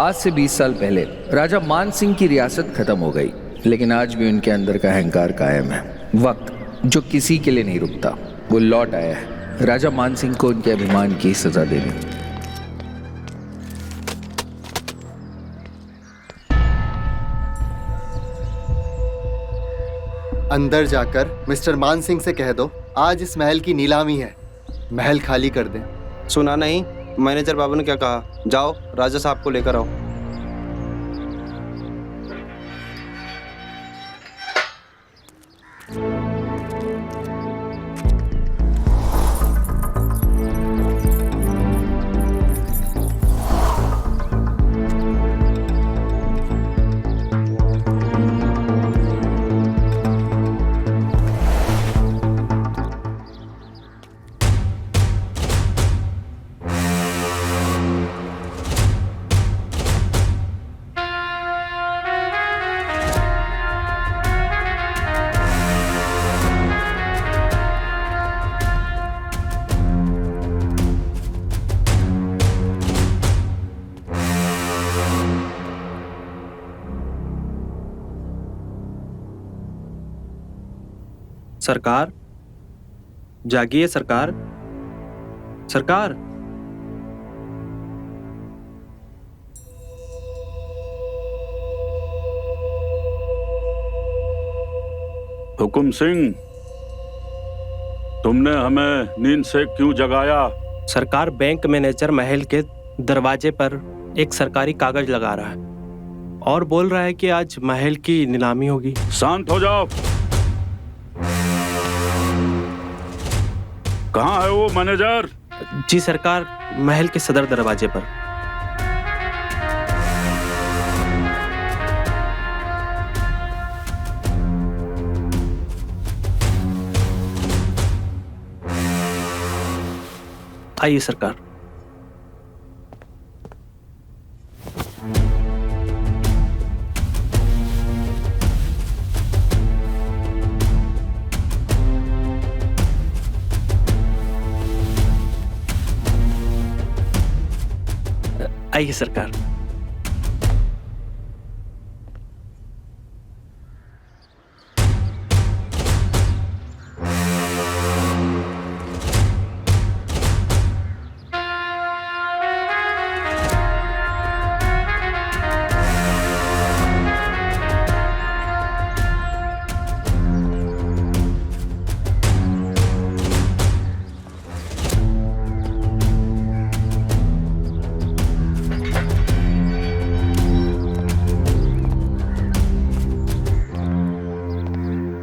आज से 20 साल पहले राजा मान सिंह की रियासत खत्म हो गई, लेकिन आज भी उनके अंदर का अहंकार कायम है। वक्त जो किसी के लिए नहीं रुकता, वो लौट आया है राजा मान सिंह को उनके अभिमान की सजा देने। अंदर जाकर मिस्टर मान सिंह से कह दो आज इस महल की नीलामी है, महल खाली कर दें। सुना नहीं? मैनेजर बाबू ने क्या कहा? जाओ राजा साहब को लेकर आओ। सरकार, जागिए सरकार। सरकार, हुकुम सिंह, तुमने हमें नींद से क्यों जगाया? सरकार बैंक मैनेजर महल के दरवाजे पर एक सरकारी कागज लगा रहा है और बोल रहा है कि आज महल की नीलामी होगी। शांत हो जाओ। कहाँ है वो मैनेजर? जी सरकार, महल के सदर दरवाजे पर। आइए सरकार। आइए सरकार।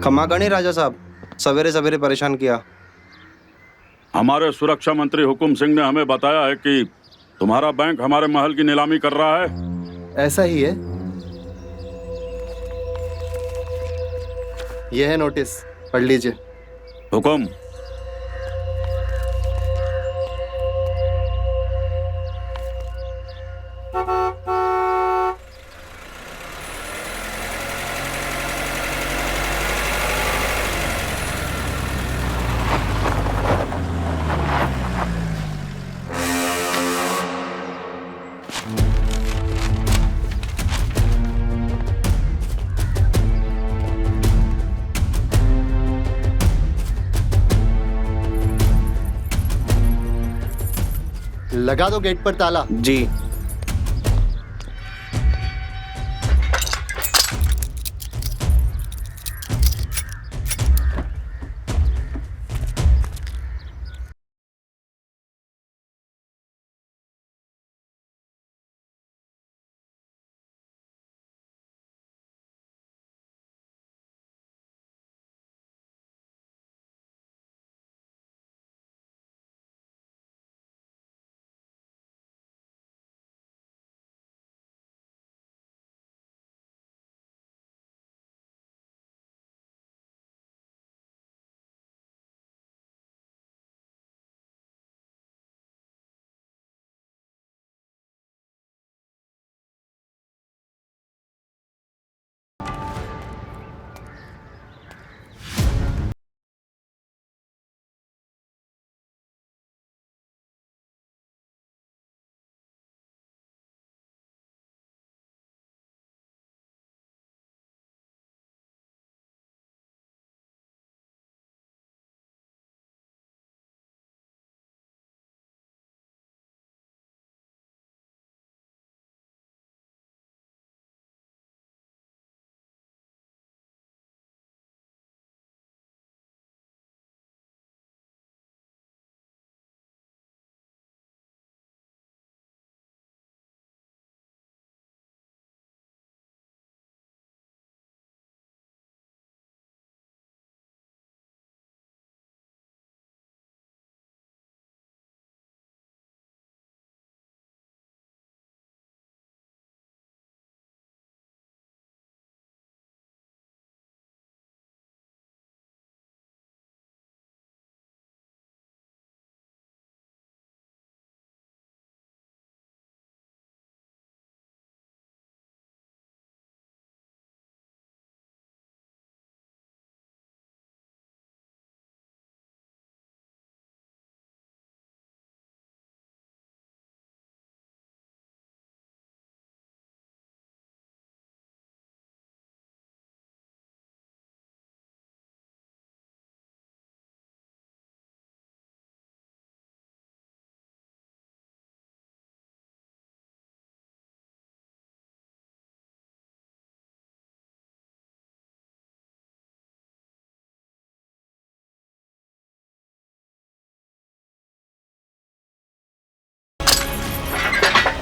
क्षमा करें राजा साहब, सवेरे सवेरे परेशान किया। हमारे सुरक्षा मंत्री हुकुम सिंह ने हमें बताया है कि तुम्हारा बैंक हमारे महल की नीलामी कर रहा है। ऐसा ही है। यह है नोटिस, पढ़ लीजिए। हुकुम। लगा दो गेट पर ताला। जी।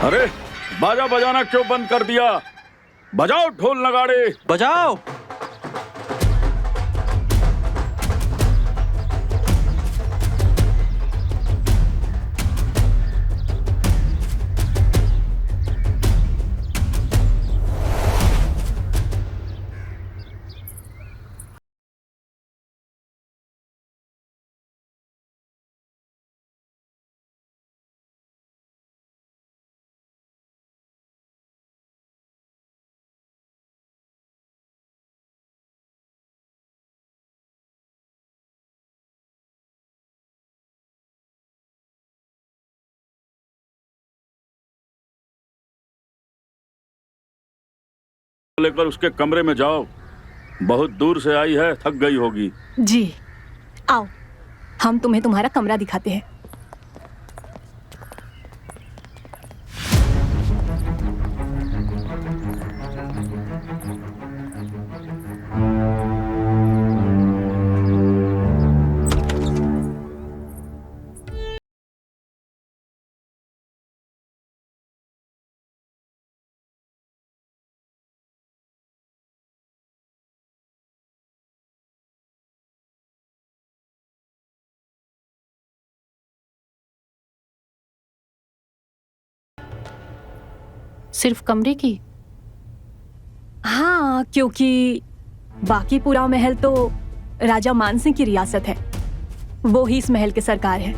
अरे बाजा बजाना क्यों बंद कर दिया? बजाओ ढोल नगाड़े। बजाओ। लेकर उसके कमरे में जाओ। बहुत दूर से आई है, थक गई होगी। जी, आओ, हम तुम्हें तुम्हारा कमरा दिखाते हैं। सिर्फ कमरे की? हाँ, क्योंकि बाकी पूरा महल तो राजा मानसिंह की रियासत है। वो ही इस महल के सरकार है।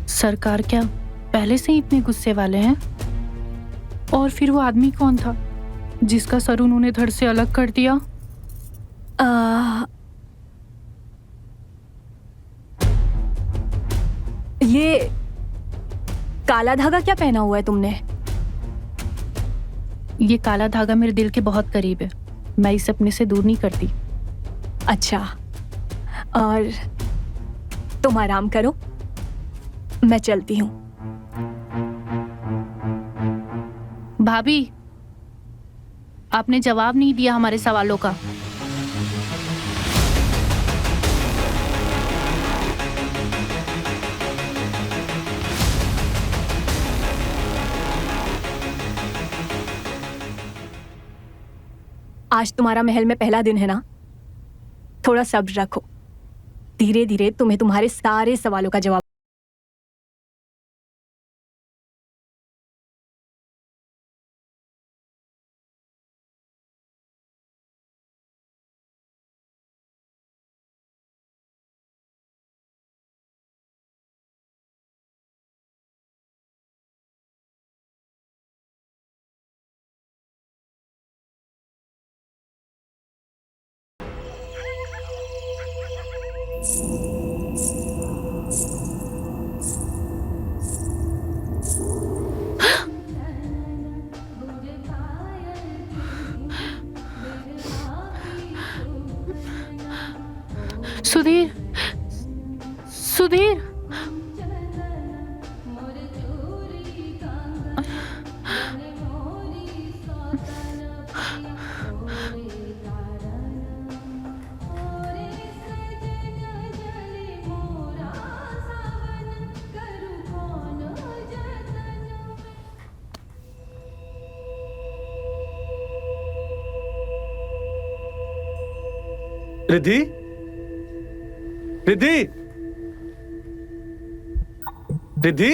सरकार क्या पहले से ही इतने गुस्से वाले हैं? और फिर वो आदमी कौन था जिसका सर उन्होंने धड़ से अलग कर दिया? ये काला धागा क्या पहना हुआ है तुमने? ये काला धागा मेरे दिल के बहुत करीब है। मैं इसे अपने से दूर नहीं करती। अच्छा, और तुम आराम करो, मैं चलती हूँ। भाभी, आपने जवाब नहीं दिया हमारे सवालों का। आज तुम्हारा महल में पहला दिन है ना, थोड़ा सब्र रखो। धीरे धीरे तुम्हें तुम्हारे सारे सवालों का जवाब। सुधीर, सुधीर, रिद्धि, रिद्धि, रिद्धि,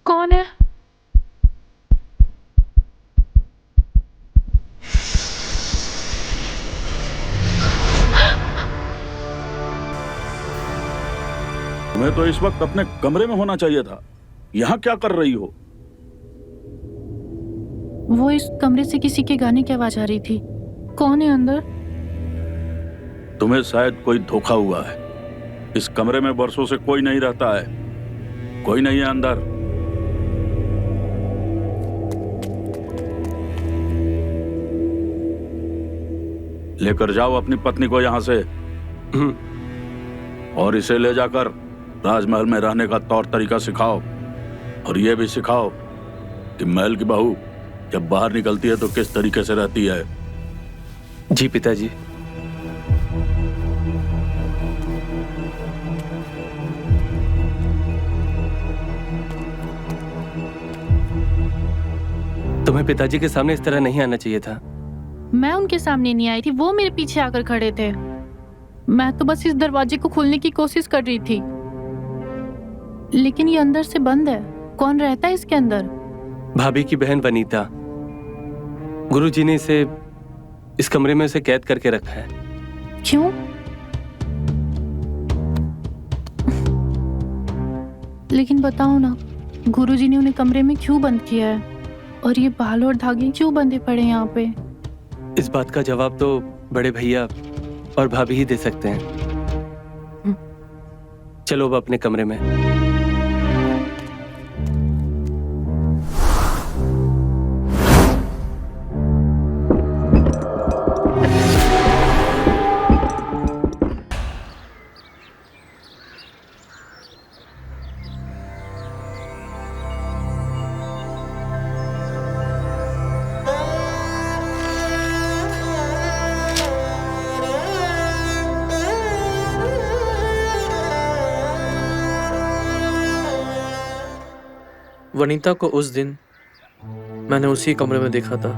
कौन है? तुम्हें तो इस वक्त अपने कमरे में होना चाहिए था। यहाँ क्या कर रही हो? वो इस कमरे से किसी के गाने की आवाज आ रही थी। कौन है अंदर? तुम्हें शायद कोई धोखा हुआ है। इस कमरे में बरसों से कोई नहीं रहता है। कोई नहीं है अंदर। लेकर जाओ अपनी पत्नी को यहाँ से और इसे ले जाकर राजमहल में रहने का तौर तरीका सिखाओ। और ये भी सिखाओ कि महल की बहू जब बाहर निकलती है तो किस तरीके से रहती है। जी पिताजी। तुम्हें पिताजी के सामने इस तरह नहीं आना चाहिए था। मैं उनके सामने नहीं आई थी, वो मेरे पीछे आकर खड़े थे। मैं तो बस इस दरवाजे को खोलने की कोशिश कर रही थी, लेकिन ये अंदर से बंद है। कौन रहता है इसके अंदर? भाभी की बहन वनीता। गुरुजी ने इसे इस कमरे में उसे कैद करके रखा है। क्यों? लेकिन बताओ ना, गुरुजी ने उन्हें कमरे में क्यों बंद किया है? और ये बाल और धागे क्यों बंधे पड़े यहाँ पे? इस बात का जवाब तो बड़े भैया और भाभी ही दे सकते हैं। चलो अब अपने कमरे में। वनीता को उस दिन मैंने उसी कमरे में देखा था।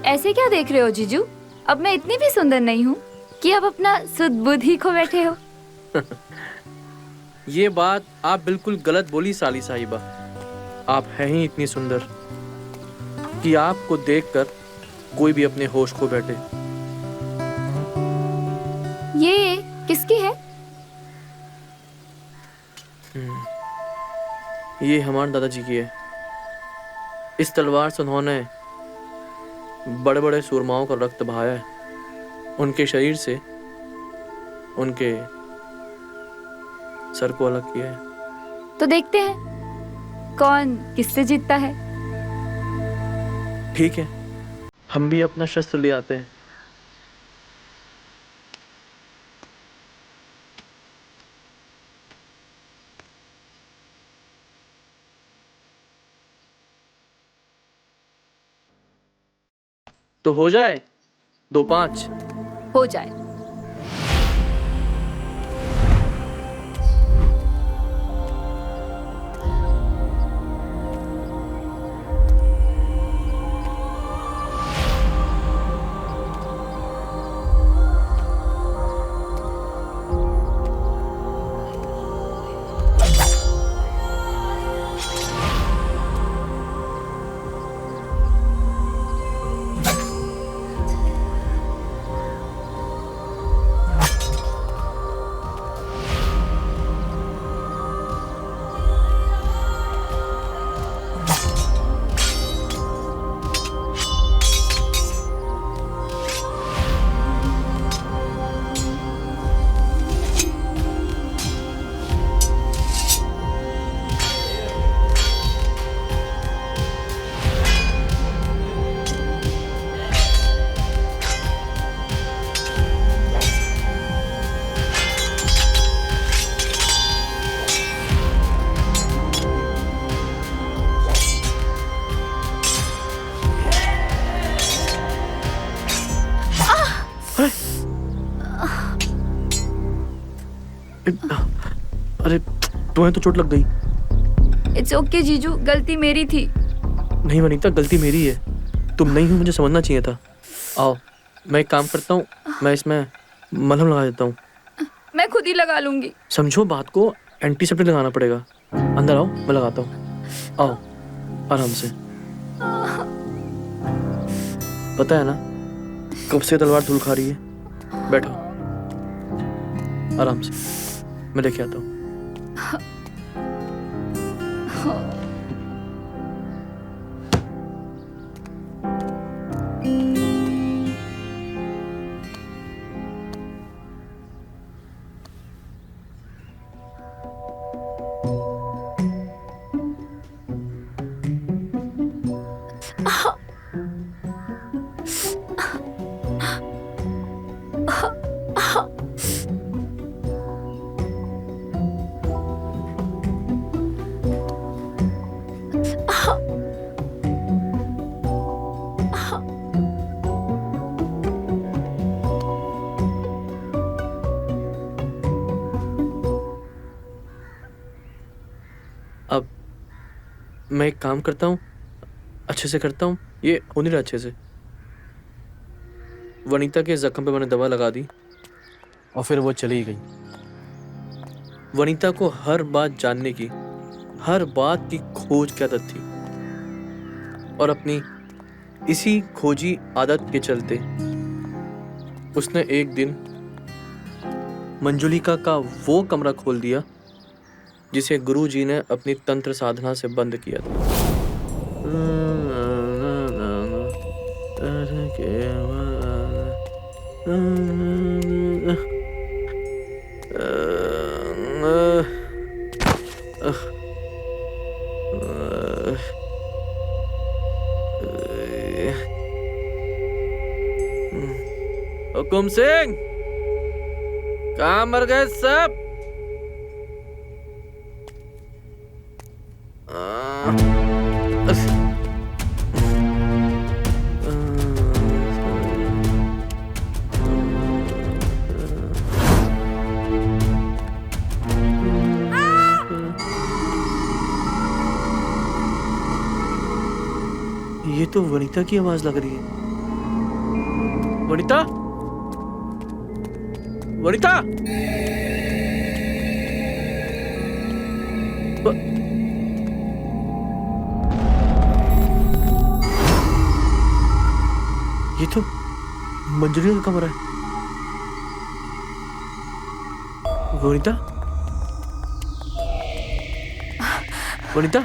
ऐसे क्या देख रहे हो जीजू? अब मैं इतनी भी सुंदर नहीं हूँ कि अब अपना सुध बुध ही खो बैठे हो। ये बात आप बिल्कुल गलत बोली साली साहिबा। आप हैं ही इतनी सुंदर कि आपको देखकर कोई भी अपने होश खो बैठे। ये किसकी है? ये हमारे दादाजी की है। इस तलवार से उन्होंने बड़े बड़े सूरमाओं का रक्त बहाया है। उनके शरीर से उनके सर को अलग किया है। तो देखते हैं कौन किससे जीतता है। ठीक है, हम भी अपना शस्त्र ले आते हैं। तो हो जाए 2-5। हो जाए। अरे तुम्हें तो चोट लग गई। इट्स ओके जीजू, गलती मेरी थी। नहीं वनीता, गलती मेरी है। तुम नहीं हो, मुझे समझना चाहिए था। आओ मैं एक काम करता हूँ, मैं इसमें मलहम लगा देता हूँ। मैं खुद ही लगा लूंगी। समझो बात को, एंटीसेप्टिक लगाना पड़ेगा। अंदर आओ, मैं लगाता हूँ। आओ आराम से। पता है ना कब से तलवार धूल खा रही है। बैठो आराम से, मैं लेके आता हूँ। अब मैं एक काम करता हूँ, अच्छे से करता हूँ। ये हो नहीं रहा अच्छे से। वनीता के जख्म पे मैंने दवा लगा दी और फिर वो चली गई। वनीता को हर बात जानने की, हर बात की खोज की आदत थी और अपनी इसी खोजी आदत के चलते उसने एक दिन मंजुलिका का वो कमरा खोल दिया जिसे गुरुजी ने अपनी तंत्र साधना से बंद किया था। हुकुम सिंह, कहाँ मर गए सब? ये तो वनीता की आवाज लग रही है। वनीता, वनीता, ये तो मंजुली का कमरा है। वनीता, वनीता,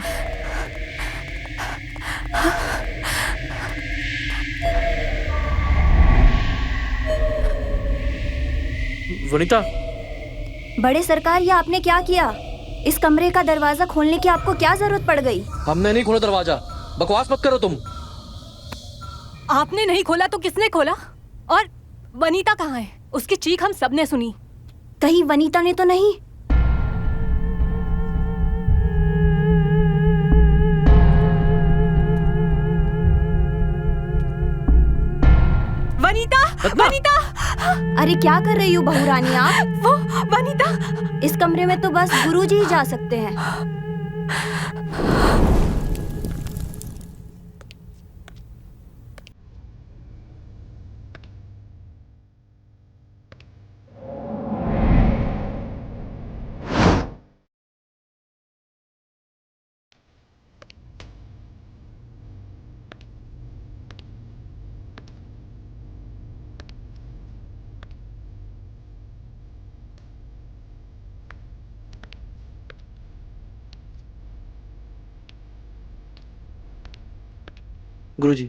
वनीता। बड़े सरकार, ये आपने क्या किया? इस कमरे का दरवाजा खोलने की आपको क्या जरूरत पड़ गई? हमने नहीं खोला दरवाजा, बकवास मत करो तुम। आपने नहीं खोला तो किसने खोला? और वनीता कहाँ है? उसकी चीख हम सबने सुनी। कहीं वनीता ने तो नहीं? वनीता! अरे क्या कर रही हो बहू रानी आप? वो वनीता! इस कमरे में तो बस गुरुजी ही जा सकते हैं। गुरुजी,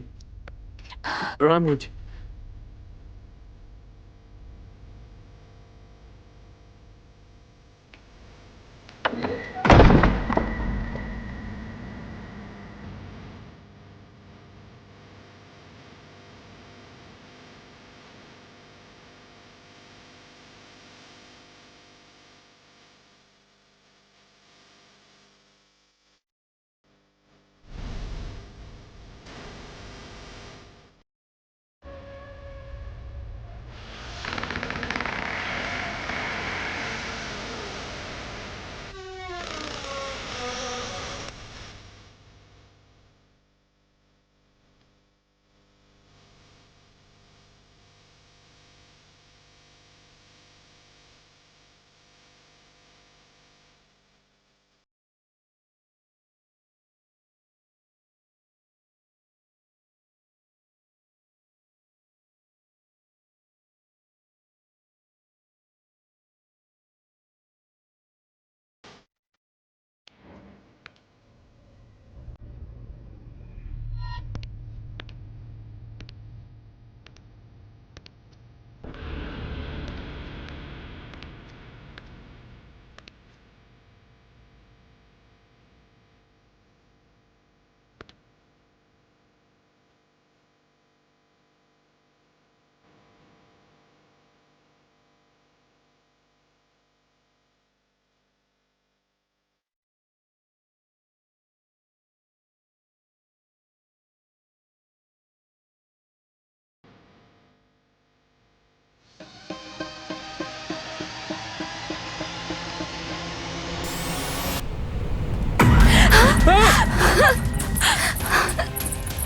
प्रणाम गुरुजी।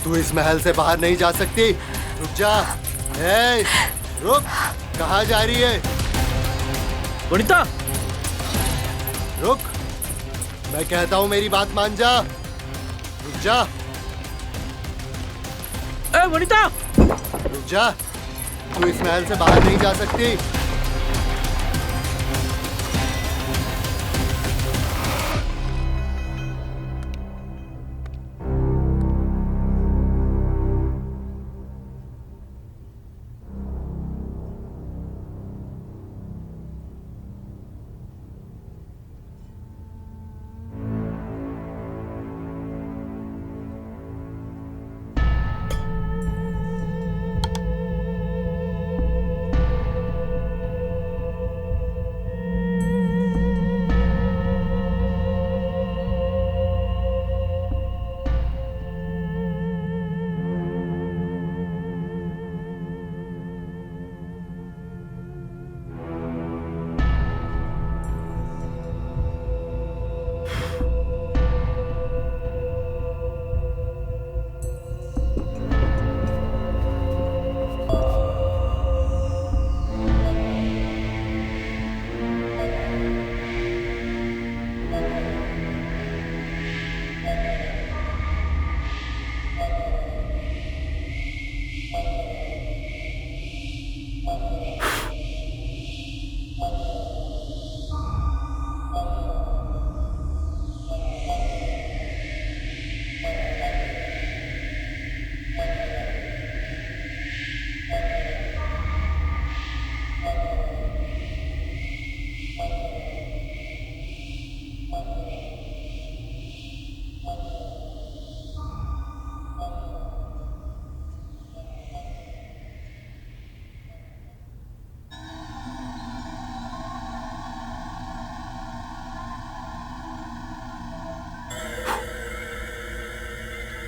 तू इस महल से बाहर नहीं जा सकती। रुक जा। ए, रुक। कहाँ जा रही है? वनिता! रुक। मैं कहता हूँ मेरी बात मान जा। रुक जा। ए वनिता! रुक जा। तू इस महल से बाहर नहीं जा सकती।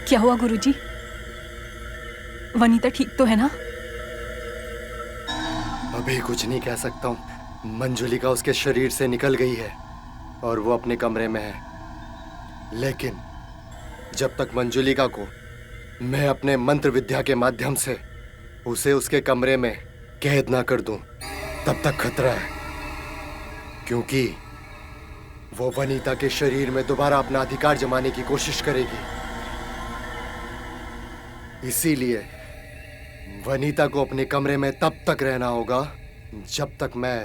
क्या हुआ गुरुजी? वनीता ठीक तो है ना? अभी कुछ नहीं कह सकता हूँ। मंजुलिका उसके शरीर से निकल गई है और वो अपने कमरे में है, लेकिन जब तक मंजुलिका को मैं अपने मंत्र विद्या के माध्यम से उसे उसके कमरे में कैद ना कर दूं, तब तक खतरा है, क्योंकि वो वनीता के शरीर में दोबारा अपना अधिकार जमाने की कोशिश करेगी। इसीलिए वनीता को अपने कमरे में तब तक रहना होगा जब तक मैं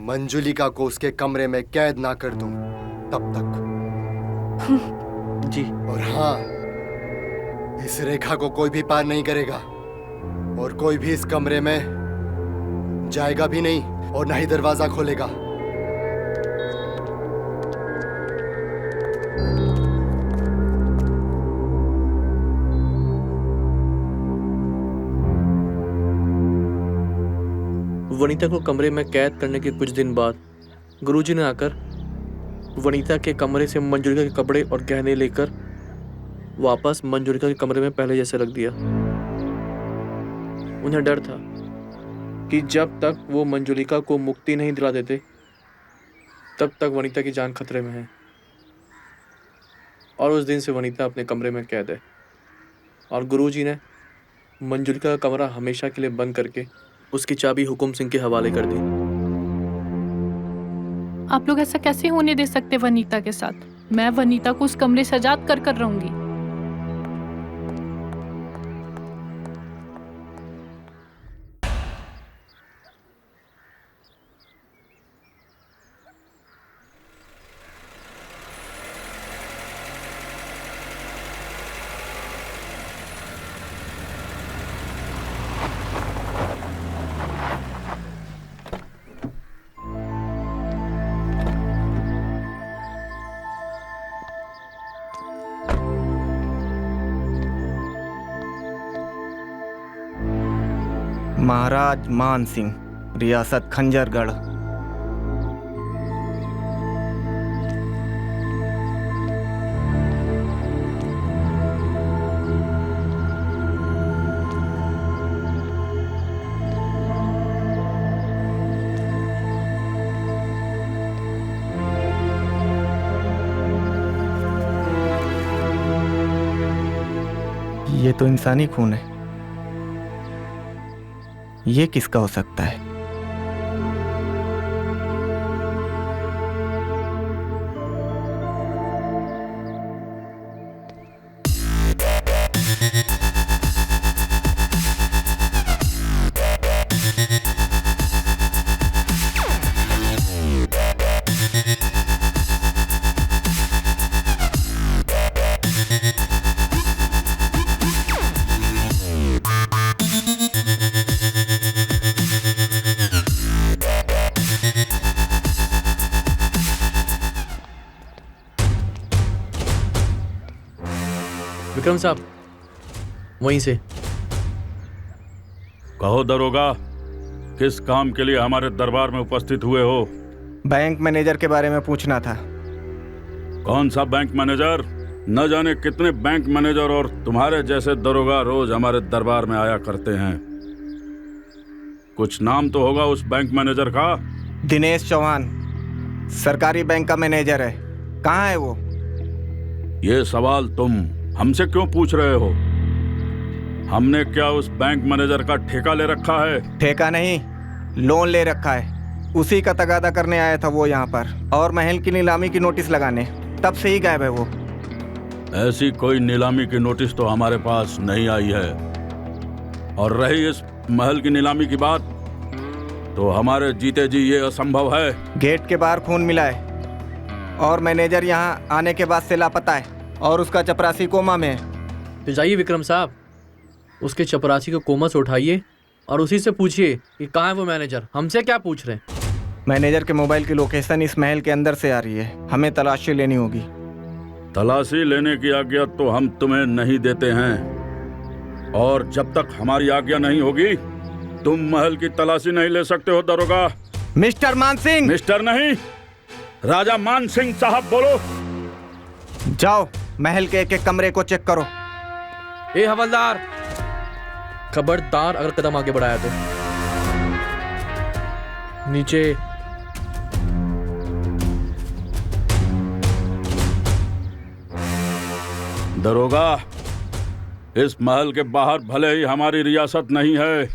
मंजुलिका को उसके कमरे में कैद ना कर दूं, तब तक। जी। और हाँ, इस रेखा को कोई भी पार नहीं करेगा और कोई भी इस कमरे में जाएगा भी नहीं और ना ही दरवाजा खोलेगा। वनीता को कमरे में कैद करने के कुछ दिन बाद गुरुजी ने आकर वनीता के कमरे से मंजुलिका के कपड़े और गहने लेकर वापस मंजुलिका के कमरे में पहले जैसे रख दिया। उन्हें डर था कि जब तक वो मंजुलिका को मुक्ति नहीं दिला देते तब तक वनीता की जान खतरे में है। और उस दिन से वनीता अपने कमरे में कैद है और गुरुजी ने मंजुलिका का कमरा हमेशा के लिए बंद करके उसकी चाबी हुकुम सिंह के हवाले कर दी। आप लोग ऐसा कैसे होने दे सकते वनीता के साथ? मैं वनीता को उस कमरे से आजाद कर रहूंगी। महाराज मान सिंह, रियासत खंजरगढ़। ये तो इंसानी खून है, ये किसका हो सकता है? विक्रम साहब, वहीं से। कहो दरोगा, किस काम के लिए हमारे दरबार में उपस्थित हुए हो? बैंक मैनेजर के बारे में पूछना था। कौन सा बैंक मैनेजर? न जाने कितने बैंक मैनेजर और तुम्हारे जैसे दरोगा रोज हमारे दरबार में आया करते हैं। कुछ नाम तो होगा उस बैंक मैनेजर का? दिनेश चौहान, सरकारी बैंक का मैनेजर है। कहाँ है वो? ये सवाल तुम हमसे क्यों पूछ रहे हो? हमने क्या उस बैंक मैनेजर का ठेका ले रखा है? ठेका नहीं, लोन ले रखा है। उसी का तगादा करने आया था वो यहाँ पर, और महल की नीलामी की नोटिस लगाने। तब से ही गायब है वो। ऐसी कोई नीलामी की नोटिस तो हमारे पास नहीं आई है। और रही इस महल की नीलामी की बात, तो हमारे जीते जी ये असंभव है। गेट के बाहर खून मिला है और मैनेजर यहाँ आने के बाद से लापता है और उसका चपरासी कोमा में है। तो जाइए विक्रम साहब, उसके चपरासी को कोमा से उठाइए और उसी से पूछिए कि कहाँ है वो मैनेजर। हमसे क्या पूछ रहे हैं? मैनेजर के मोबाइल की लोकेशन इस महल के अंदर से आ रही है। हमें तलाशी लेनी होगी। तलाशी लेने की आज्ञा तो हम तुम्हें नहीं देते हैं, और जब तक हमारी आज्ञा नहीं होगी तुम महल की तलाशी नहीं ले सकते हो दरोगा। मिस्टर मान सिंह। मिस्टर नहीं, राजा मान सिंह साहब बोलो। जाओ, महल के एक एक कमरे को चेक करो। ए हवलदार, खबरदार अगर कदम आगे बढ़ाया तो। नीचे। दरोगा, इस महल के बाहर भले ही हमारी रियासत नहीं है,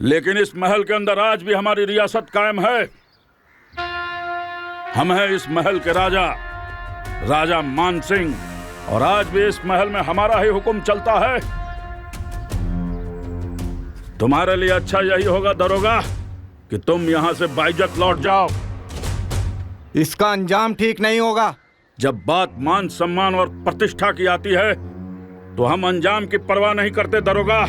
लेकिन इस महल के अंदर आज भी हमारी रियासत कायम है। हम हैं इस महल के राजा, राजा मान सिंह, और आज भी इस महल में हमारा ही हुक्म चलता है। तुम्हारे लिए अच्छा यही होगा दरोगा कि तुम यहां से बाइज्जत लौट जाओ। इसका अंजाम ठीक नहीं होगा। जब बात मान सम्मान और प्रतिष्ठा की आती है तो हम अंजाम की परवाह नहीं करते दरोगा।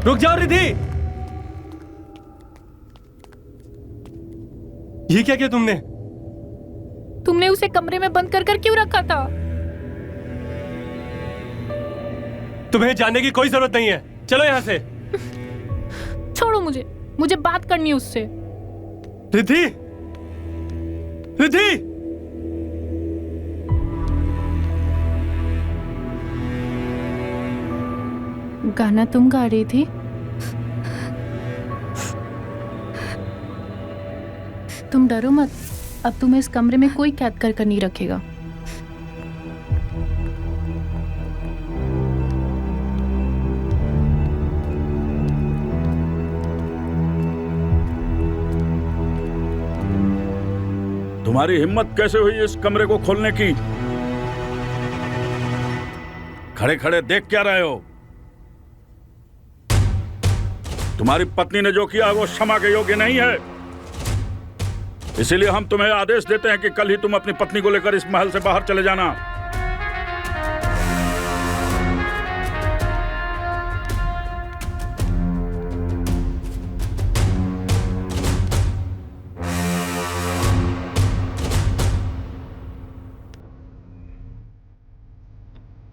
रुक जाओ रिधि। ये क्या किया तुमने? तुमने उसे कमरे में बंद कर क्यों रखा था? तुम्हें जाने की कोई जरूरत नहीं है, चलो यहाँ से। छोड़ो मुझे बात करनी है उससे। रिधि, रिधि! गाना तुम गा रही थी? तुम डरो मत, अब तुम्हें इस कमरे में कोई कैद कर नहीं रखेगा। तुम्हारी हिम्मत कैसे हुई इस कमरे को खोलने की? खड़े खड़े देख क्या रहे हो? तुम्हारी पत्नी ने जो किया वो क्षमा के योग्य नहीं है। इसीलिए हम तुम्हें आदेश देते हैं कि कल ही तुम अपनी पत्नी को लेकर इस महल से बाहर चले जाना।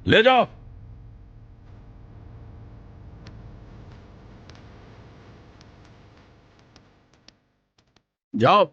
ले जाओ। जाओ।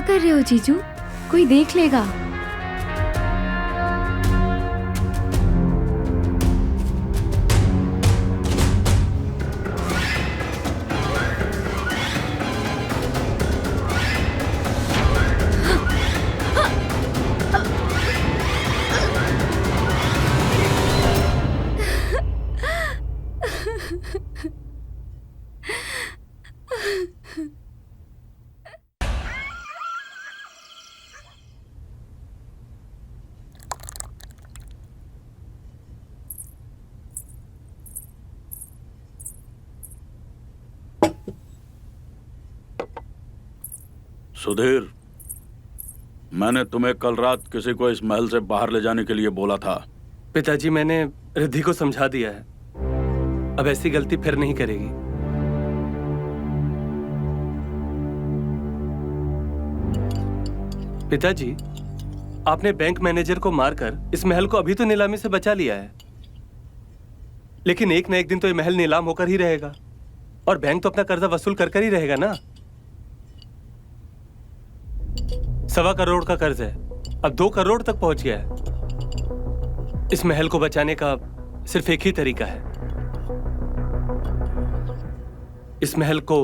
कर रहे हो जीजू? कोई देख लेगा। सुधीर, मैंने तुम्हें कल रात किसी को इस महल से बाहर ले जाने के लिए बोला था। पिताजी, मैंने रिद्धि को समझा दिया है, अब ऐसी गलती फिर नहीं करेगी। पिताजी, आपने बैंक मैनेजर को मारकर इस महल को अभी तो नीलामी से बचा लिया है, लेकिन एक न एक दिन तो ये महल नीलाम होकर ही रहेगा और बैंक तो अपना कर्जा वसूल कर ही रहेगा ना। 1.25 करोड़ का कर्ज है, अब 2 करोड़ तक पहुंच गया है। इस महल को बचाने का सिर्फ एक ही तरीका है, इस महल को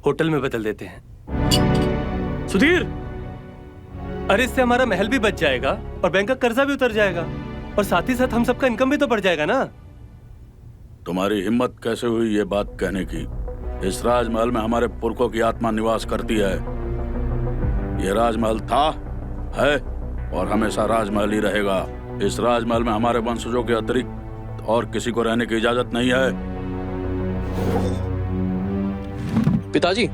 होटल में बदल देते हैं। सुधीर, अरे इससे हमारा महल भी बच जाएगा और बैंक का कर्जा भी उतर जाएगा और साथ ही साथ हम सबका इनकम भी तो बढ़ जाएगा ना। तुम्हारी हिम्मत कैसे हुई ये बात कहने की? इस राजमहल में हमारे पुरखों की आत्मा निवास करती है। ये राजमहल था, है और हमेशा राजमहल ही रहेगा। इस राजमहल में हमारे वंशजों के अतिरिक्त और किसी को रहने की इजाजत नहीं है। पिताजी,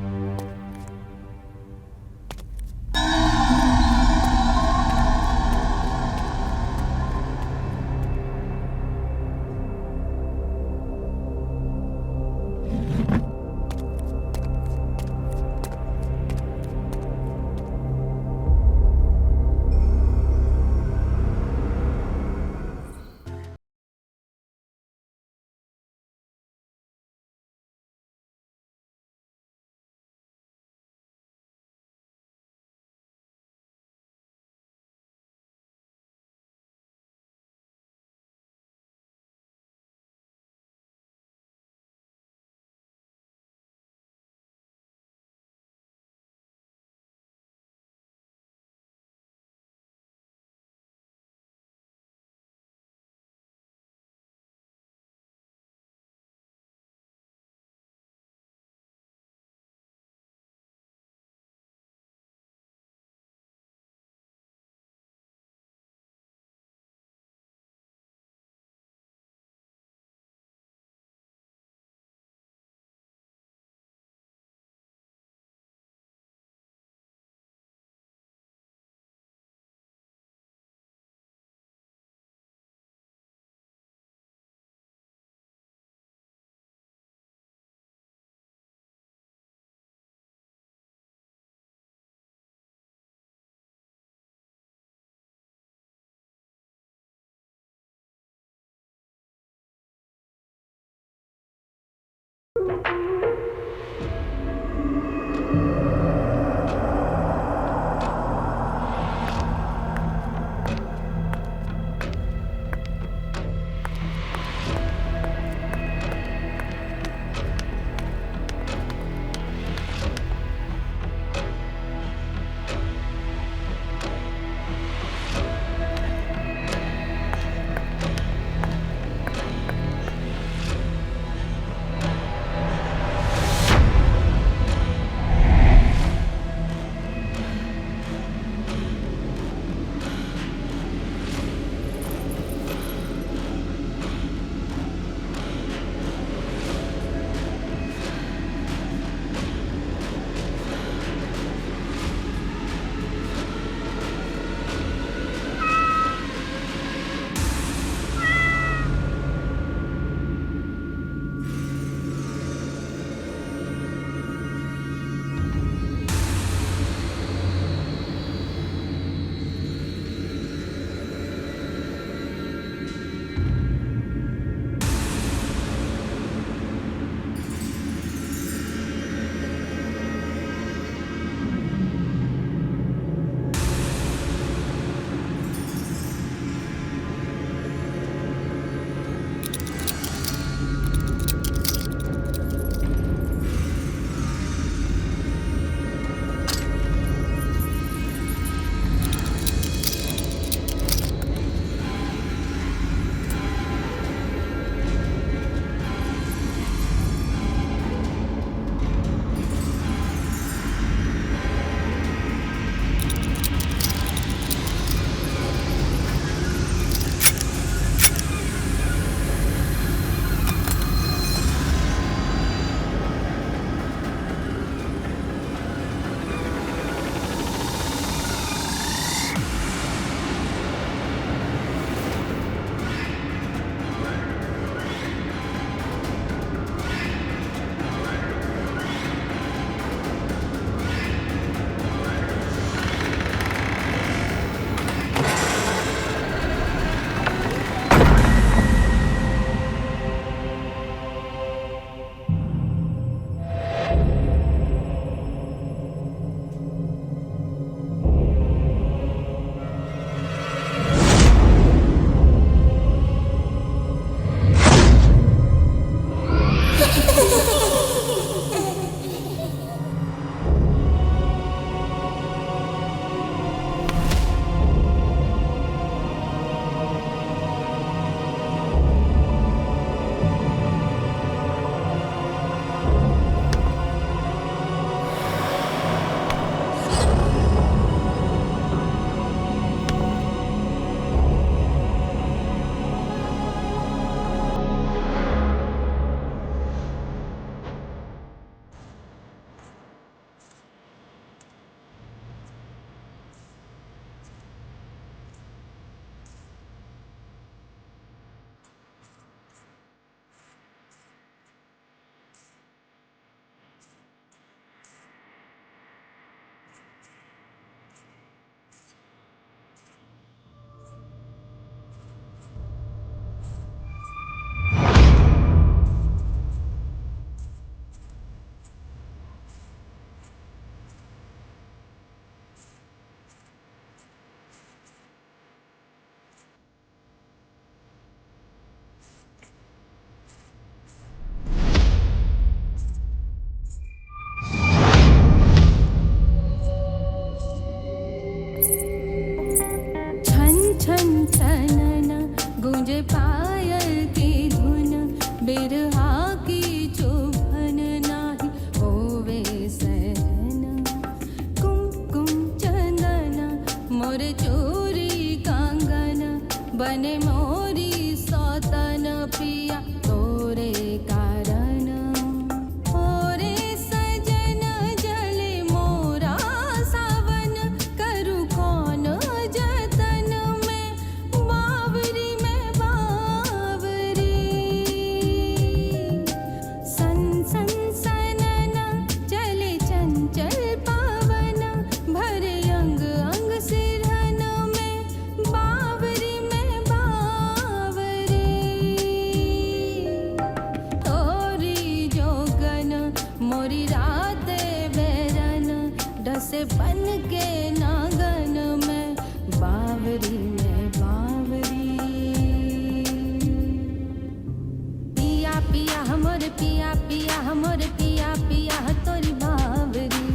पिया हमर पिया पिया हमर पिया पिया तोरी बावरी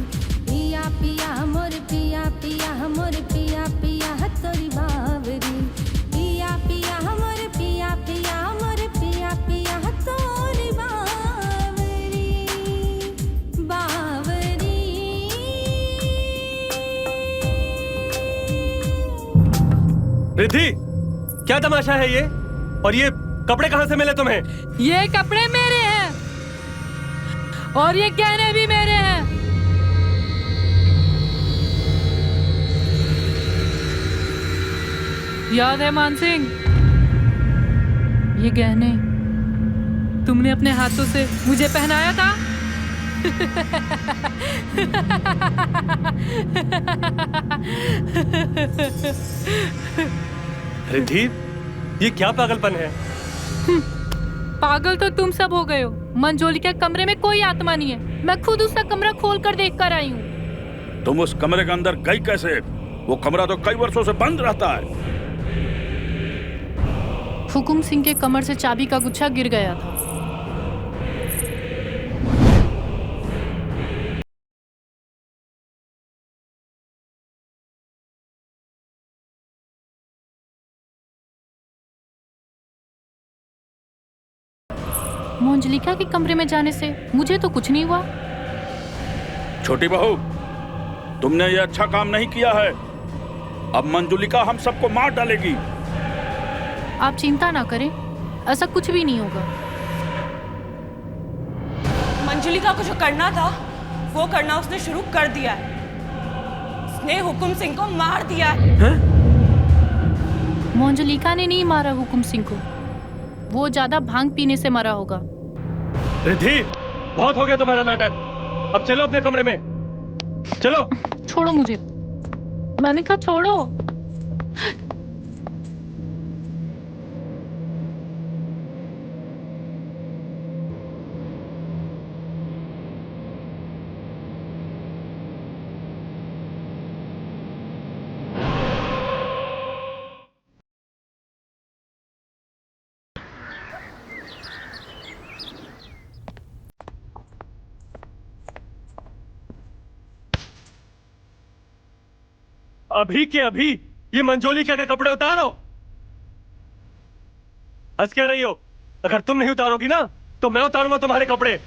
पिया पिया हमर पिया पिया हमर पिया पिया तोरी बावरी पिया पिया हमर पिया पिया हमर पिया पिया तोरी बावरी बावरी। रिद्धि, क्या तमाशा है ये? और ये कपड़े कहाँ से मिले तुम्हें? ये कपड़े मेरे हैं और ये गहने भी मेरे हैं। याद है मानसिंह, ये गहने तुमने अपने हाथों से मुझे पहनाया था। रिद्धि, ये क्या पागलपन है? पागल तो तुम सब हो गए हो। मंजोली के कमरे में कोई आत्मा नहीं है। मैं खुद उसका कमरा खोल कर देख कर आई हूँ। तुम उस कमरे के अंदर गई कैसे? वो कमरा तो कई वर्षों से बंद रहता है। हुकुम सिंह के कमर से चाबी का गुच्छा गिर गया था। मंजलिका के कमरे में जाने से मुझे तो कुछ नहीं हुआ। छोटी बहू, तुमने ये अच्छा काम नहीं किया है। अब मंजुलिका हम सबको मार डालेगी। आप चिंता ना करें, ऐसा कुछ भी नहीं होगा। मंजुलिका को जो करना था वो करना उसने शुरू कर दिया है। उसने हुकुम सिंह को मार दिया है। मंजुलिका ने नहीं मारा हुकुम सिंह को, वो ज्यादा भांग पीने से मरा होगा। रिद्धि, बहुत हो गया तुम्हारा नाटक। अब चलो अपने कमरे में, चलो। छोड़ो मुझे, मैंने कहा छोड़ो। अभी के अभी ये मंजोलिका के कपड़े उतारो। हंस क्यों रही हो? अगर तुम नहीं उतारोगी ना तो मैं उतारूंगा तुम्हारे कपड़े।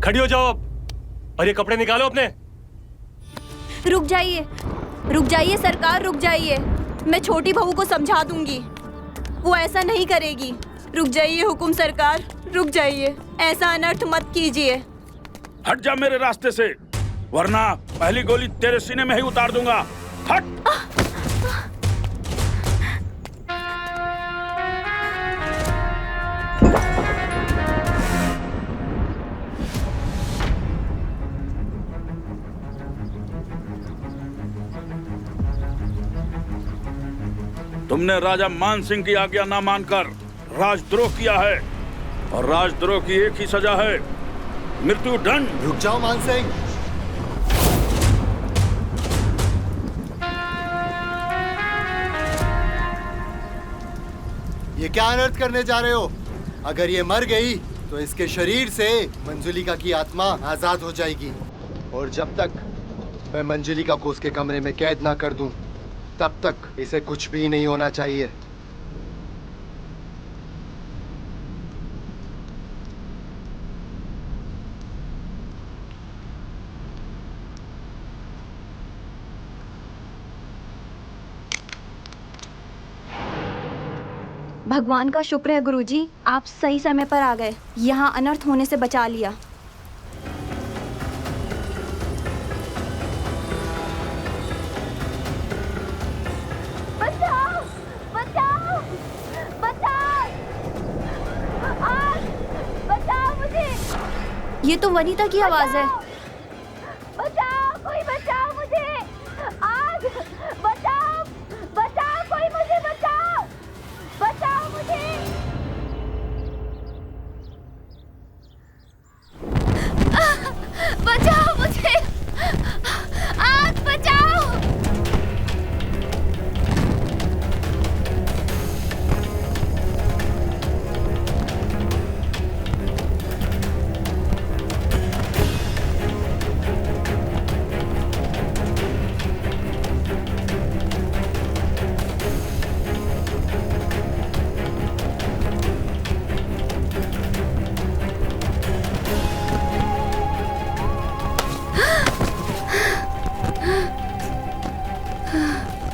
खड़ी हो जाओ अब और ये कपड़े निकालो अपने। रुक जाइए सरकार, रुक जाइए। मैं छोटी बहू को समझा दूंगी, वो ऐसा नहीं करेगी। रुक जाइए हुकुम सरकार, रुक जाइए। ऐसा अनर्थ मत कीजिए। हट जा मेरे रास्ते से, वरना पहली गोली तेरे सीने में ही उतार दूंगा। हट। तुमने राजा मान सिंह की आज्ञा ना मानकर राजद्रोह किया है और राजद्रोह की एक ही सजा है, मृत्यु दंड। रुक जाओ मान सिंह। ये क्या अनर्थ करने जा रहे हो? अगर ये मर गई तो इसके शरीर से मंजुलिका की आत्मा आजाद हो जाएगी, और जब तक मैं मंजुलिका को उसके कमरे में कैद ना कर दूं, तब तक इसे कुछ भी नहीं होना चाहिए। भगवान का शुक्र है गुरुजी, आप सही समय पर आ गए। यहाँ अनर्थ होने से बचा लिया। बचाओ, बचाओ, बचाओ, आग, बचाओ मुझे। ये तो वनीता की आवाज है। बचाओ, कोई बचाओ मुझे। आग, बचाओ, बचाओ, कोई मुझे बचाओ, बचाओ मुझे।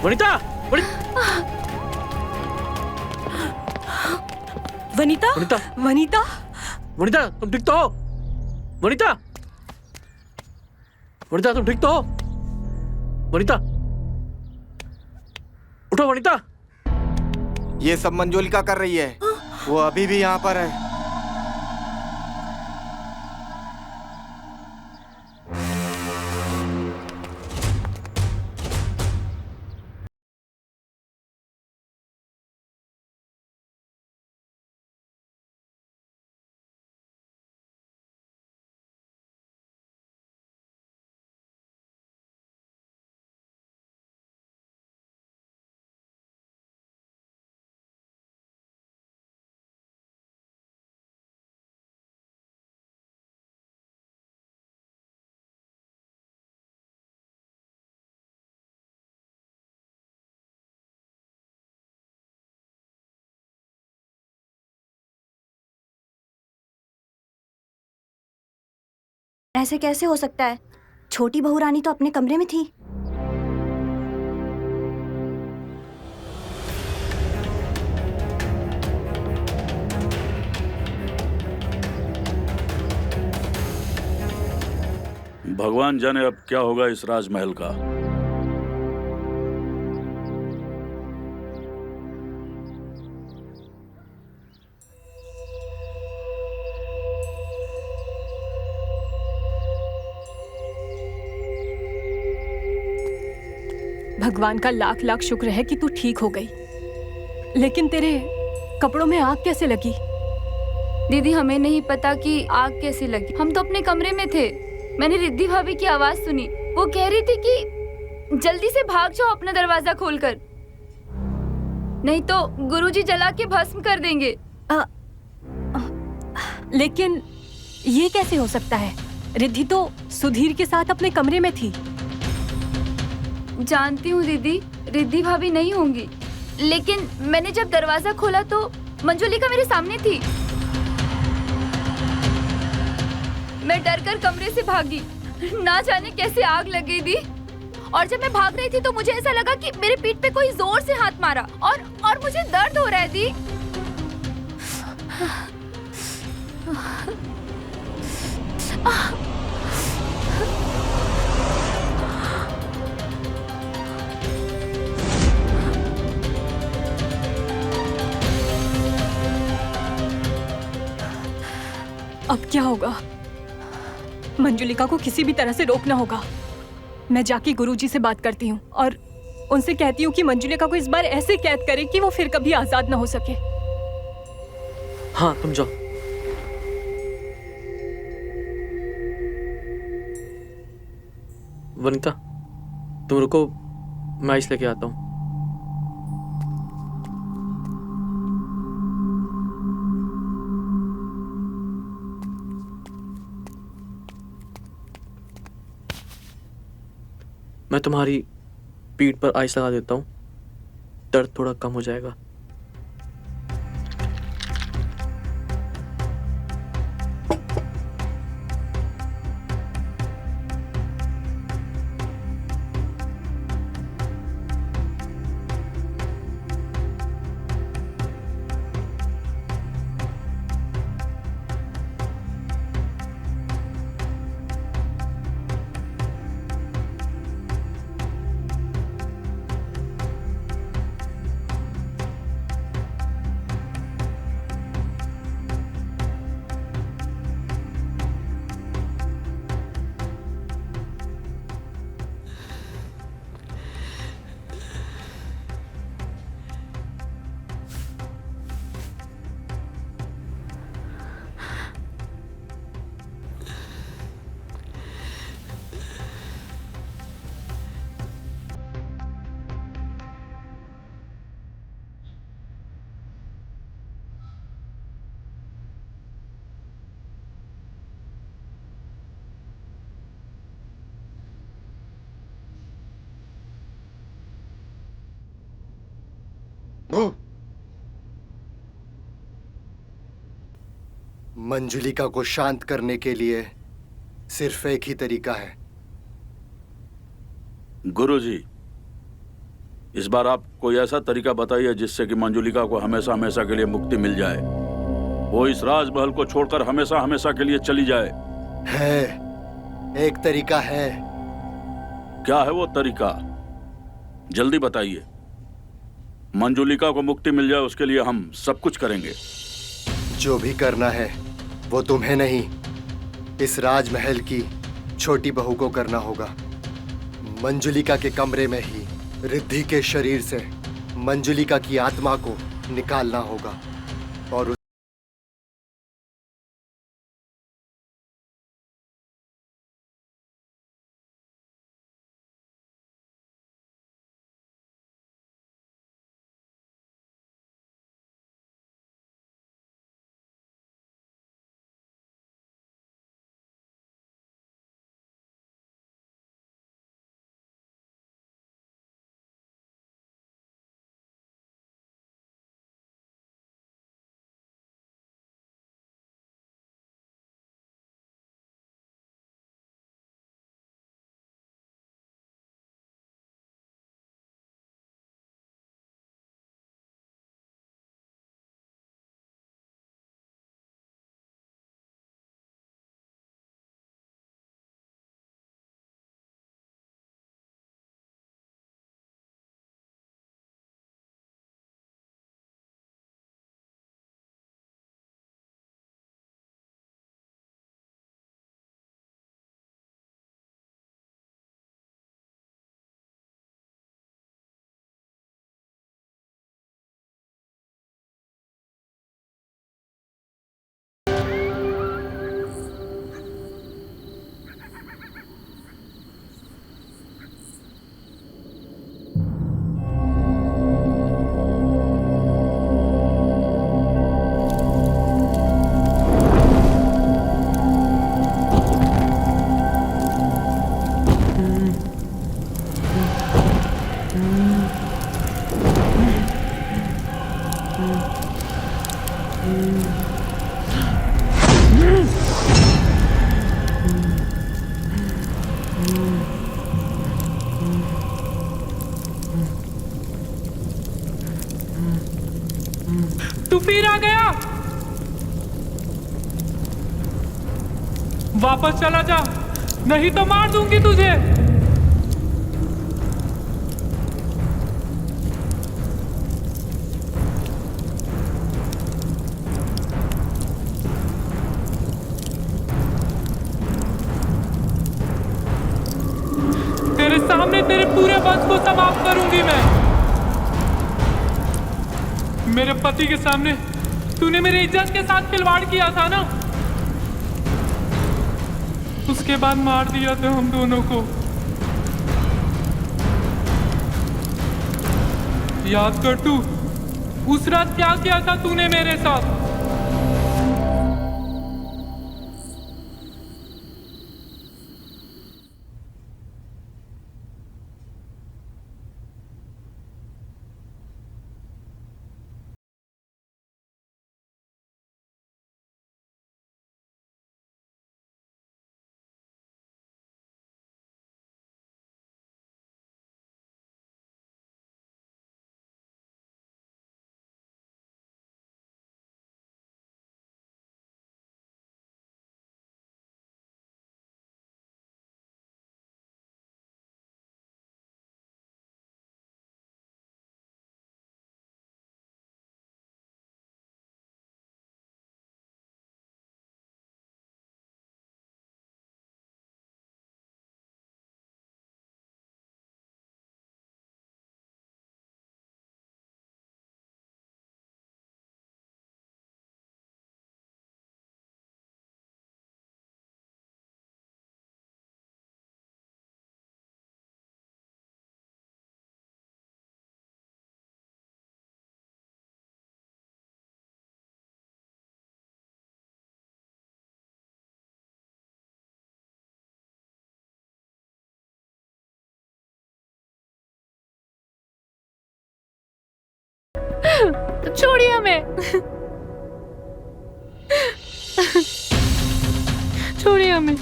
वनिता, वनिता, वनिता, वनिता, वनिता, तुम ठीक तो हो? वनिता, वनिता, तुम ठीक तो हो? वनिता, उठो वनिता। ये सब मंजुलिका कर रही है, वो अभी भी यहाँ पर है। ऐसे कैसे हो सकता है? छोटी बहू रानी तो अपने कमरे में थी। भगवान जाने अब क्या होगा इस राजमहल का। भगवान का लाख लाख शुक्र है कि तू ठीक हो गई, लेकिन तेरे कपड़ों में आग कैसे लगी? दीदी हमें नहीं पता कि आग कैसे लगी। हम तो अपने कमरे में थे। मैंने रिद्धि भाभी की आवाज सुनी। वो कह रही थी कि जल्दी से भाग जाओ अपना दरवाजा खोलकर, नहीं तो गुरुजी जला के भस्म कर देंगे। लेकिन ये कैसे हो सकता है? रिद्धि तो सुधीर के साथ अपने कमरे में थी। जानती हूँ दीदी, रिद्धि भाभी नहीं होंगी, लेकिन मैंने जब दरवाजा खोला तो मंजुलिका मेरे सामने थी। मैं डरकर कमरे से भागी, ना जाने कैसे आग लग गई थी। और जब मैं भाग रही थी तो मुझे ऐसा लगा कि मेरे पीठ पे कोई जोर से हाथ मारा और मुझे दर्द हो रहा है दी। अब क्या होगा? मंजुलिका को किसी भी तरह से रोकना होगा। मैं जाके गुरुजी से बात करती हूँ और उनसे कहती हूँ कि मंजुलिका को इस बार ऐसे कैद करे कि वो फिर कभी आजाद ना हो सके। हाँ, तुम जाओ। वनिता, तुम रुको, मैं आइस लेके आता हूँ। मैं तुम्हारी पीठ पर आइस लगा देता हूँ, दर्द थोड़ा कम हो जाएगा। मंजुलिका को शांत करने के लिए सिर्फ एक ही तरीका है। गुरुजी, इस बार आप कोई ऐसा तरीका बताइए जिससे कि मंजुलिका को हमेशा हमेशा के लिए मुक्ति मिल जाए, वो इस राजमहल को छोड़कर हमेशा हमेशा के लिए चली जाए। है, एक तरीका है। क्या है वो तरीका? जल्दी बताइए। मंजुलिका को मुक्ति मिल जाए उसके लिए हम सब कुछ करेंगे। जो भी करना है वो तुम्हें नहीं, इस राजमहल की छोटी बहू को करना होगा। मंजुलिका के कमरे में ही रिद्धि के शरीर से मंजुलिका की आत्मा को निकालना होगा और तू फिर आ गया। वापस चला जा, नहीं तो मार दूंगी तुझे। तेरे सामने तेरे पूरे वंश को समाप्त करूंगी मैं। मेरे पति के सामने तूने मेरी इज्जत के साथ खिलवाड़ किया था ना, उसके बाद मार दिया था हम दोनों को। याद कर तू उस रात क्या किया था तूने मेरे साथ। छोड़िए हमें। छोड़िए हमें।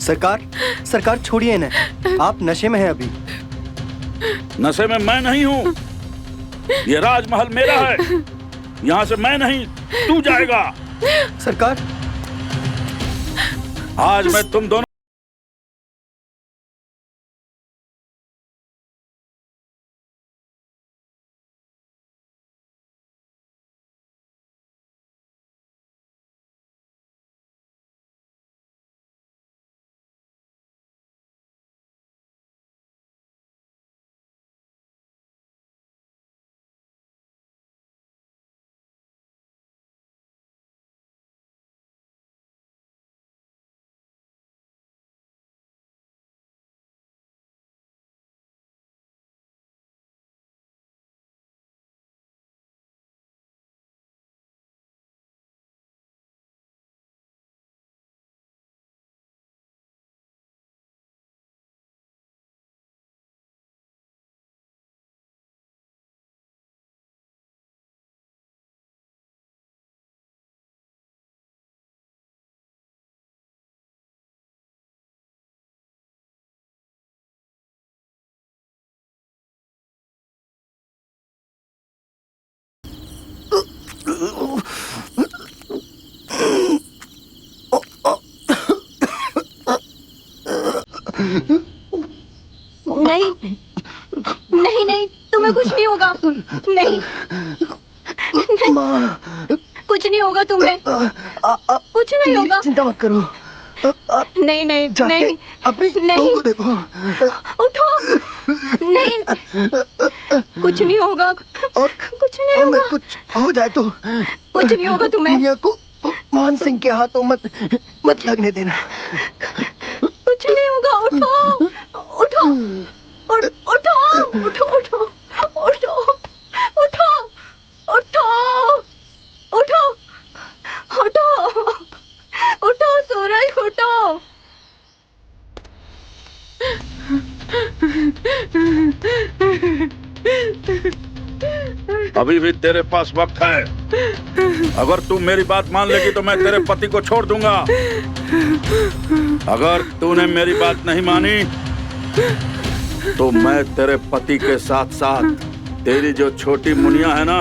सरकार, सरकार छोड़िए इन्हें, आप नशे में हैं अभी। नशे में मैं नहीं हूँ। ये राजमहल मेरा है। यहाँ से मैं नहीं, तू जाएगा। सरकार, आज मैं तुम दोनों नहीं नहीं नहीं, तुम्हें कुछ नहीं होगा। नहीं, कुछ नहीं होगा तुम्हें, कुछ नहीं होगा। चिंता मत करो। नहीं नहीं नहीं, अपनी नहीं, को देखो। उठो। नहीं, कुछ नहीं होगा, कुछ नहीं होगा। कुछ हो जाए तो कुछ नहीं होगा तुम्हें। दुनिया को मान सिंह के हाथों मत लगने देना। कुछ नहीं होगा। उठो उठो उठो उठो उठो उठो उठो उठो उठो उठो उठो सूरज, उठो। अभी भी तेरे पास वक्त है। अगर तू मेरी बात मान लेगी तो मैं तेरे पति को छोड़ दूंगा। अगर तूने मेरी बात नहीं मानी तो मैं तेरे पति के साथ साथ तेरी जो छोटी मुनिया है ना,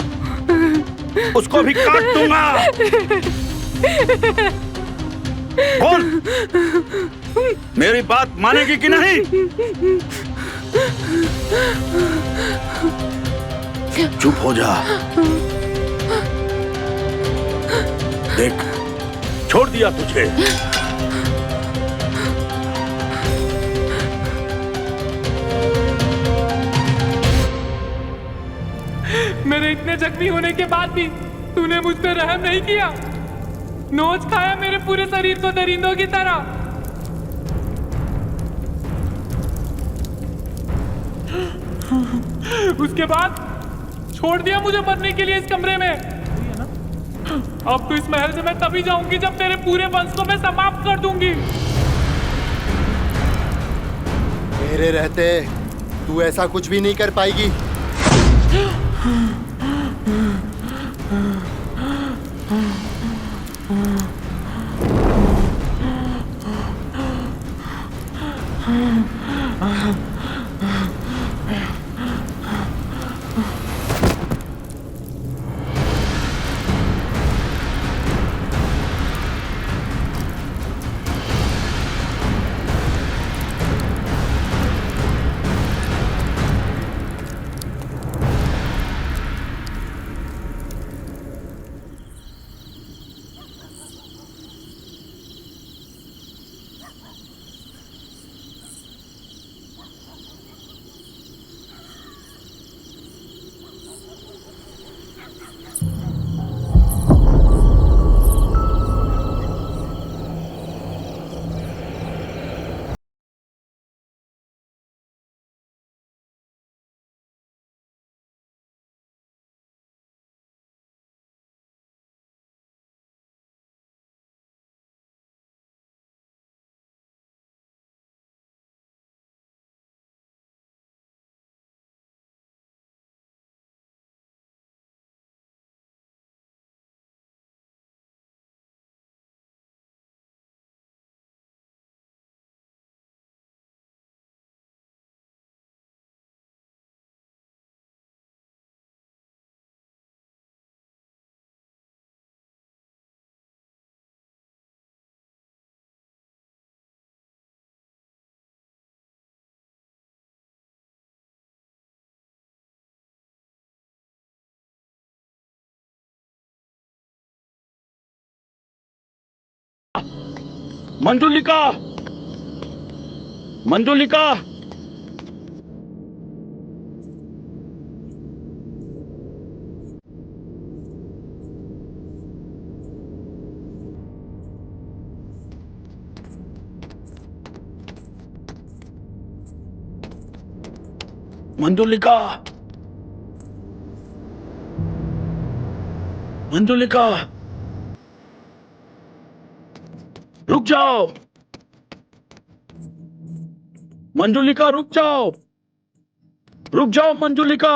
उसको भी काट दूंगा। बोल, मेरी बात मानेगी कि नहीं? चुप हो जा। देख, छोड़ दिया तुझे। मेरे इतने जख्मी होने के बाद भी तूने मुझ पे रहम नहीं किया। नोच खाया मेरे पूरे शरीर को दरिंदों की तरह। उसके बाद छोड़ दिया मुझे मरने के लिए इस कमरे में। अब तो इस महल से मैं तभी जाऊंगी जब तेरे पूरे वंश को मैं समाप्त कर दूंगी। मेरे रहते तू ऐसा कुछ भी नहीं कर पाएगी। मंजुलिका, मंजुलिका, मंजुलिका, मंजुलिका, रुक जाओ, मंजुलिका, रुक जाओ, रुक जाओ, मंजुलिका,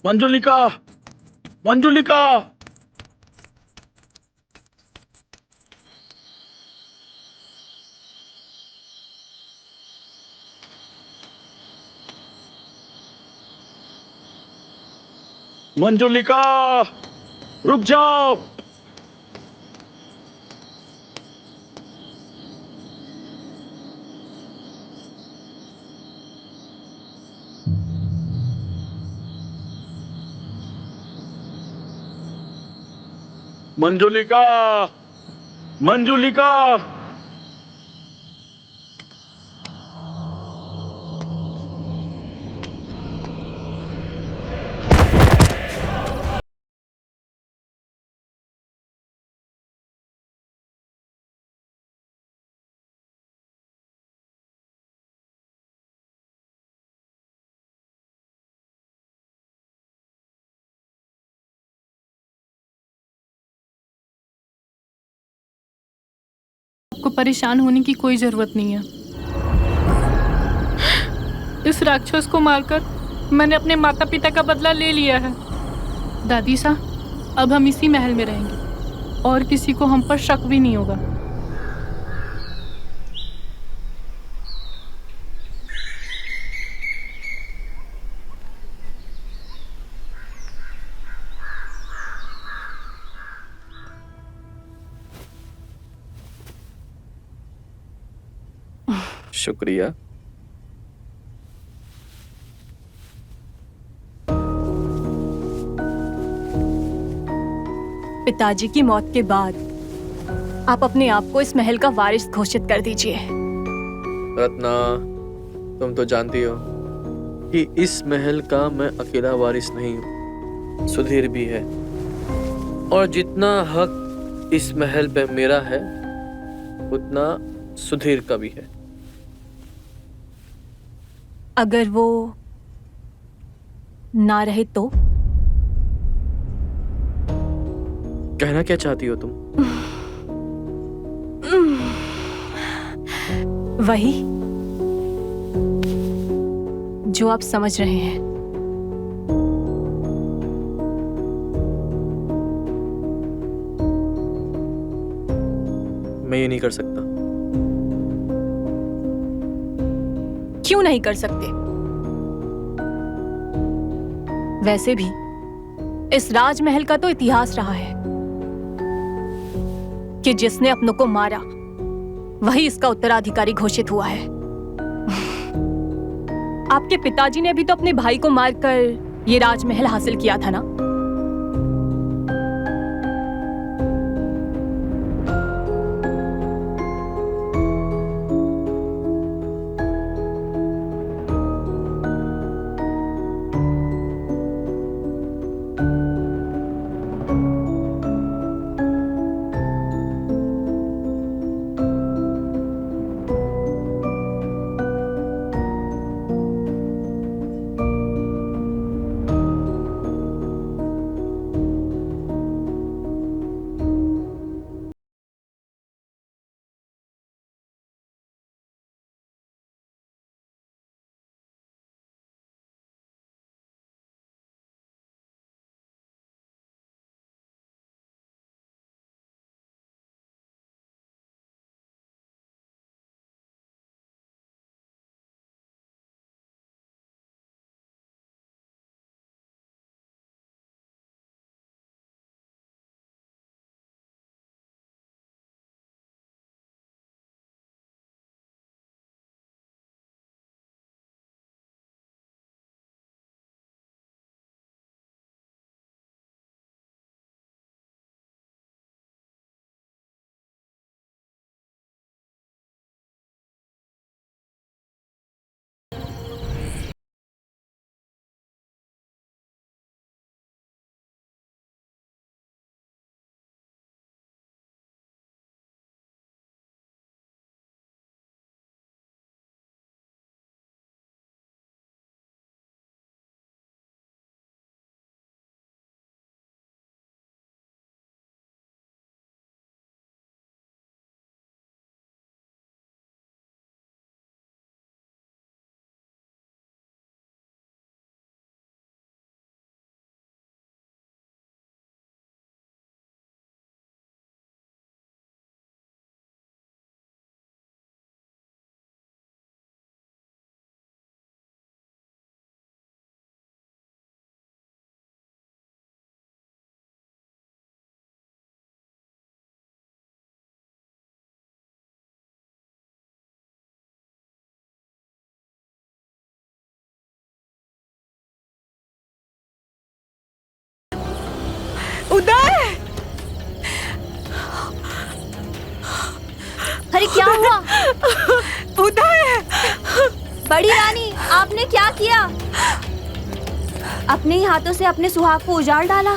मंजुलिका, मंजुलिका। मंजुलिका, रुक जाओ। मंजुलिका, मंजुलिका, आपको परेशान होने की कोई जरूरत नहीं है। इस राक्षस को मारकर मैंने अपने माता पिता का बदला ले लिया है। दादी सा, अब हम इसी महल में रहेंगे और किसी को हम पर शक भी नहीं होगा। शुक्रिया। पिताजी की मौत के बाद आप अपने आप को इस महल का वारिस घोषित कर दीजिए। रत्ना, तुम तो जानती हो कि इस महल का मैं अकेला वारिस नहीं हूँ, सुधीर भी है। और जितना हक इस महल पे मेरा है उतना सुधीर का भी है। अगर वो ना रहे तो? कहना क्या चाहती हो तुम? वही जो आप समझ रहे हैं। मैं ये नहीं कर सकता। क्यों नहीं कर सकते? वैसे भी इस राजमहल का तो इतिहास रहा है कि जिसने अपनों को मारा वही इसका उत्तराधिकारी घोषित हुआ है। आपके पिताजी ने भी तो अपने भाई को मारकर ये राजमहल हासिल किया था ना? उदय! बड़ी रानी, आपने क्या किया? अपने ही हाथों से अपने सुहाग को उजाड़ डाला।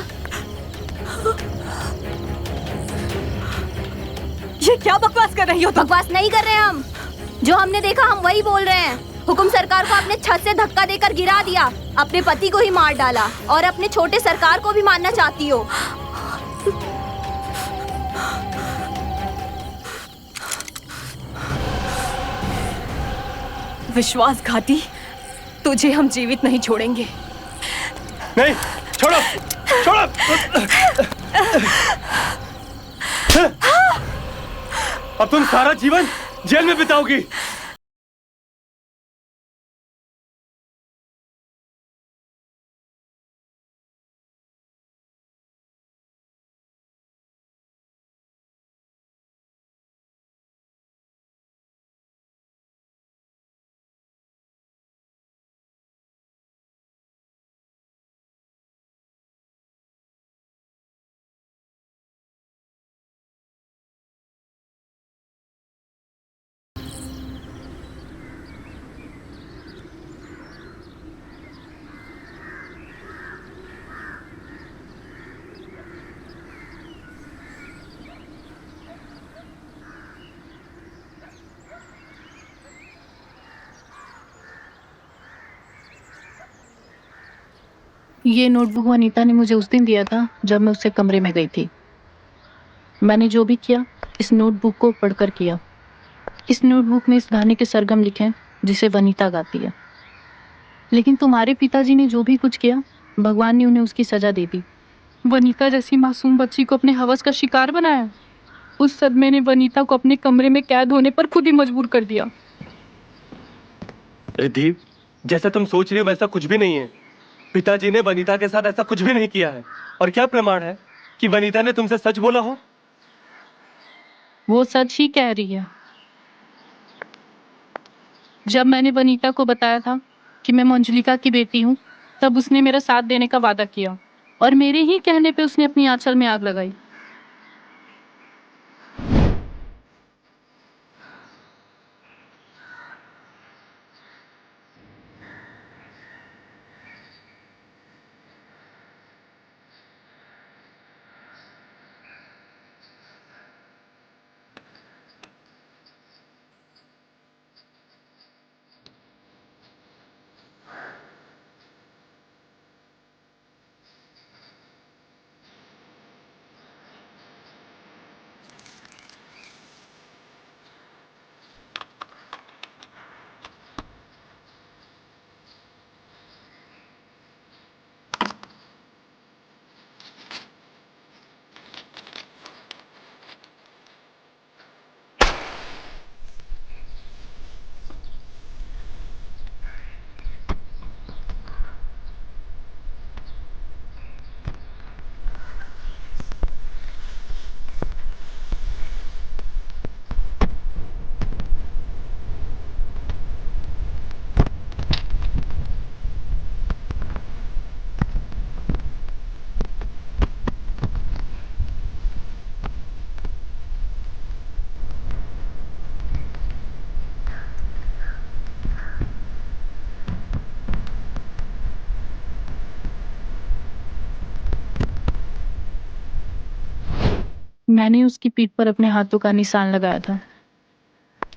ये क्या बकवास कर रही हो तुम? बकवास नहीं कर रहे हम। जो हमने देखा हम वही बोल रहे हैं। हुकुम सरकार को अपने छत से धक्का देकर गिरा दिया, अपने पति को ही मार डाला और अपने छोटे सरकार को भी मारना चाहती हो। विश्वासघाती, तुझे हम जीवित नहीं छोड़ेंगे। नहीं, छोड़ो, छोड़ो। अब तुम सारा जीवन जेल में बिताओगी। ये नोटबुक वनीता ने मुझे उस दिन दिया था जब मैं उसके कमरे में गई थी। मैंने जो भी किया इस नोटबुक को पढ़कर किया। इस नोटबुक में इस गाने के सरगम लिखे हैं जिसे वनीता गाती है। लेकिन तुम्हारे पिताजी ने जो भी कुछ किया, भगवान ने उन्हें उसकी सजा दे दी। वनीता जैसी मासूम बच्ची को अपने हवस का शिकार बनाया। उस सदमे ने वनीता को अपने कमरे में कैद होने पर खुद ही मजबूर कर दिया। रिद्धि, जैसा तुम सोच रही हो वैसा कुछ भी नहीं है। पिताजी ने वनीता के साथ ऐसा कुछ भी नहीं किया है। और क्या प्रमाण है कि वनीता ने तुमसे सच बोला हो? वो सच ही कह रही है। जब मैंने वनीता को बताया था कि मैं मंजुलिका की बेटी हूँ, तब उसने मेरा साथ देने का वादा किया और मेरे ही कहने पे उसने अपनी आंचल में आग लगाई। मैंने उसकी पीठ पर अपने हाथों का निशान लगाया था,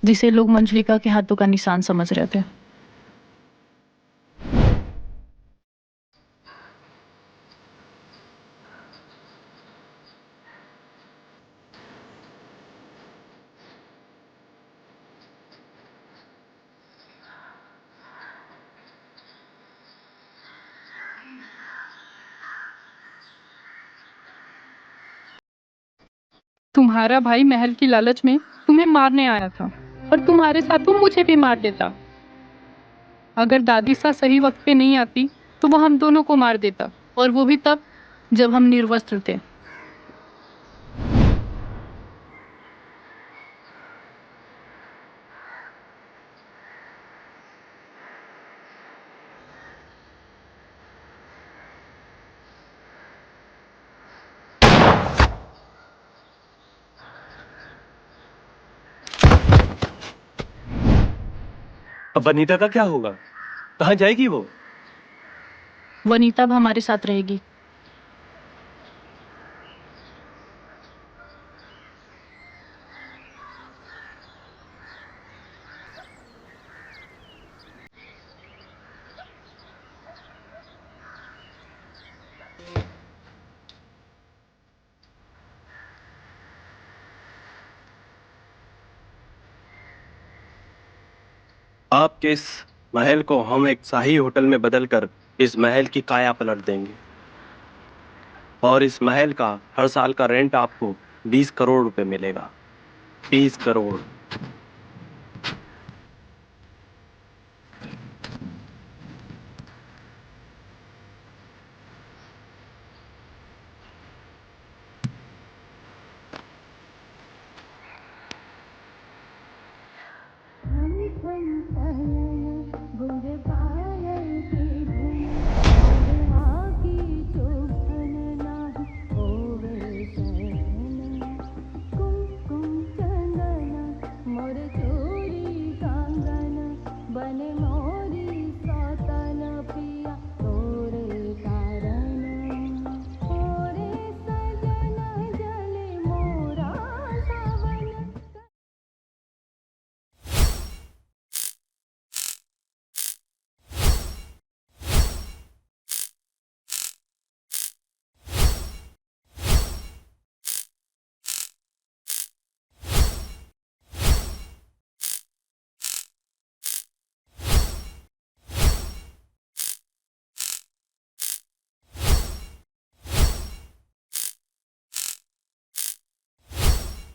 जिसे लोग मंजुलिका के हाथों का निशान समझ रहे थे। तुम्हारा भाई महल की लालच में तुम्हें मारने आया था और तुम्हारे साथ वो मुझे भी मार देता। अगर दादी सा सही वक्त पे नहीं आती तो वो हम दोनों को मार देता, और वो भी तब जब हम निर्वस्त्र थे। अब वनीता का क्या होगा? कहाँ जाएगी वो? वनीता अब हमारे साथ रहेगी। आपके इस महल को हम एक शाही होटल में बदलकर इस महल की काया पलट देंगे और इस महल का हर साल का रेंट आपको 20 करोड़ रुपए मिलेगा। 20 करोड़। हम